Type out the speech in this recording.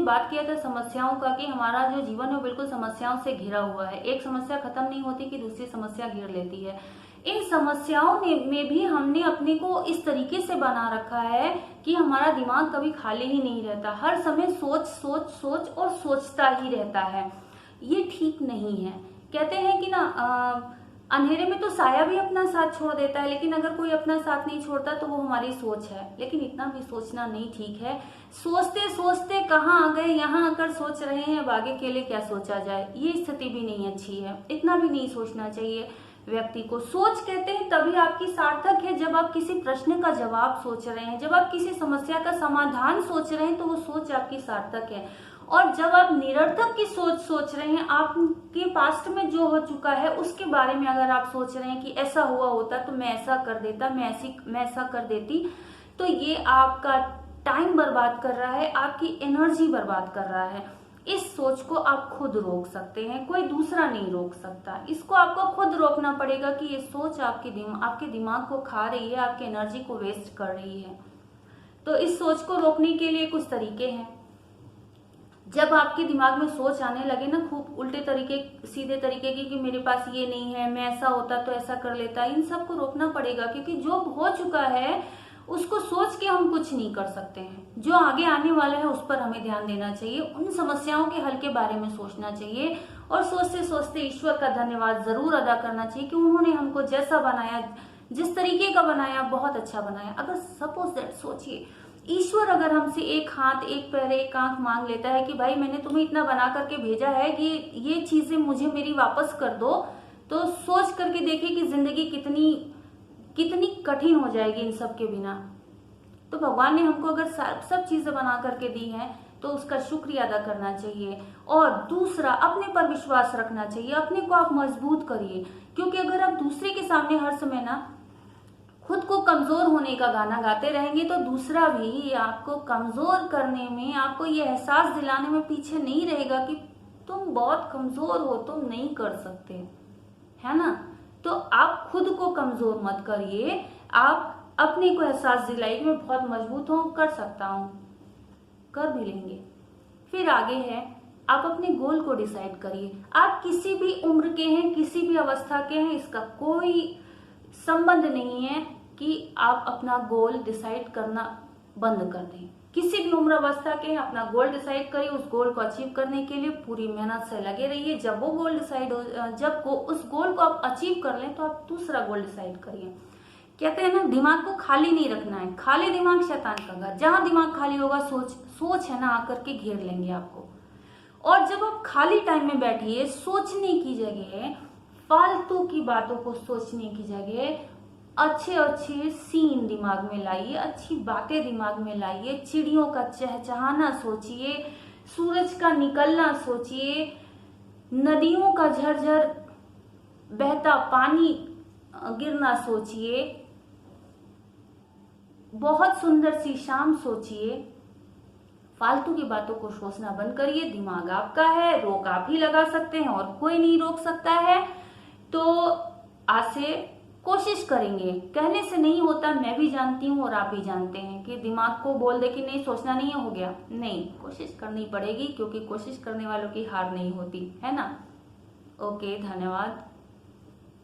बात किया था समस्याओं का, कि हमारा जो जीवन है वो बिल्कुल समस्याओं से घिरा हुआ है। एक समस्या खत्म नहीं होती कि दूसरी समस्या घेर लेती है। इन समस्याओं में भी हमने अपने को इस तरीके से बना रखा है कि हमारा दिमाग कभी खाली ही नहीं रहता, हर समय सोच सोच सोच और सोचता ही रहता है। ये ठीक नहीं है। कहते हैं कि ना अंधेरे में तो साया भी अपना साथ छोड़ देता है, लेकिन अगर कोई अपना साथ नहीं छोड़ता तो वो हमारी सोच है। लेकिन इतना भी सोचना नहीं ठीक है। सोचते सोचते कहाँ आ गए, यहाँ आकर सोच रहे हैं अब आगे के लिए क्या सोचा जाए, ये स्थिति भी नहीं अच्छी है। इतना भी नहीं सोचना चाहिए व्यक्ति को। सोच कहते हैं तभी आपकी सार्थक है जब आप किसी प्रश्न का जवाब सोच रहे हैं, जब आप किसी समस्या का समाधान सोच रहे हैं तो वो सोच आपकी सार्थक है। और जब आप निरर्थक की सोच सोच रहे हैं, आपके पास्ट में जो हो चुका है उसके बारे में अगर आप सोच रहे हैं कि ऐसा हुआ होता तो मैं ऐसा कर देता, मैं ऐसा कर देती, तो ये आपका टाइम बर्बाद कर रहा है, आपकी एनर्जी बर्बाद कर रहा है। इस सोच को आप खुद रोक सकते हैं, कोई दूसरा नहीं रोक सकता। इसको आपको खुद रोकना पड़ेगा कि ये सोच आपके दिमाग को खा रही है, आपकी एनर्जी को वेस्ट कर रही है। तो इस सोच को रोकने के लिए कुछ तरीके हैं। जब आपके दिमाग में सोच आने लगे ना खूब उल्टे तरीके सीधे तरीके की कि मेरे पास ये नहीं है, मैं ऐसा होता तो ऐसा कर लेता, इन सब को रोकना पड़ेगा। क्योंकि जो हो चुका है उसको सोच के हम कुछ नहीं कर सकते हैं। जो आगे आने वाला है उस पर हमें ध्यान देना चाहिए, उन समस्याओं के हल के बारे में सोचना चाहिए। और सोचते सोचते ईश्वर का धन्यवाद जरूर अदा करना चाहिए कि उन्होंने हमको जैसा बनाया, जिस तरीके का बनाया, बहुत अच्छा बनाया। अगर सपोज दैट सोचिए, ईश्वर अगर हमसे एक हाथ, एक पैर, एक आंख मांग लेता है कि भाई मैंने तुम्हें इतना बना करके भेजा है कि ये चीजें मुझे मेरी वापस कर दो, तो सोच करके देखिए कि जिंदगी कितनी कठिन हो जाएगी इन सब के बिना। तो भगवान ने हमको अगर सब चीजें बना करके दी हैं तो उसका शुक्रिया अदा करना चाहिए। और दूसरा, अपने पर विश्वास रखना चाहिए, अपने को आप मजबूत करिए। क्योंकि अगर आप दूसरे के सामने हर समय ना खुद को कमजोर होने का गाना गाते रहेंगे तो दूसरा भी आपको कमजोर करने में, आपको ये एहसास दिलाने में पीछे नहीं रहेगा कि तुम बहुत कमजोर हो, तुम नहीं कर सकते, है ना। तो आप खुद को कमजोर मत करिए, आप अपने को एहसास दिलाइए मैं बहुत मजबूत हूं, कर सकता हूं, कर भी लेंगे। फिर आगे है, आप अपने गोल को डिसाइड करिए। आप किसी भी उम्र के हैं, किसी भी अवस्था के हैं, इसका कोई संबंध नहीं है कि आप अपना गोल डिसाइड करना बंद कर दें। किसी भी उम्र अवस्था के अपना गोल डिसाइड करिए, उस गोल को अचीव करने के लिए पूरी मेहनत से लगे रहिए। जब वो गोल डिसाइड हो, उस गोल को आप अचीव कर लें तो आप दूसरा गोल डिसाइड करिए। कहते हैं ना, दिमाग को खाली नहीं रखना है, खाली दिमाग शैतान का घर। जहां दिमाग खाली होगा सोच है ना आकर के घेर लेंगे आपको। और जब आप खाली टाइम में बैठिए, सोचने की जगह, फालतू की बातों को सोचने की जगह अच्छे अच्छे सीन दिमाग में लाइए, अच्छी बातें दिमाग में लाइए। चिड़ियों का चहचहाना सोचिए, सूरज का निकलना सोचिए, नदियों का झरझर बहता पानी गिरना सोचिए, बहुत सुंदर सी शाम सोचिए। फालतू की बातों को सोचना बंद करिए। दिमाग आपका है, रोक आप ही लगा सकते हैं और कोई नहीं रोक सकता है। तो आज से कोशिश करेंगे, कहने से नहीं होता, मैं भी जानती हूँ और आप भी जानते हैं कि दिमाग को बोल दे कि नहीं सोचना नहीं है, हो गया, नहीं, कोशिश करनी पड़ेगी। क्योंकि कोशिश करने वालों की हार नहीं होती, है ना। ओके, धन्यवाद।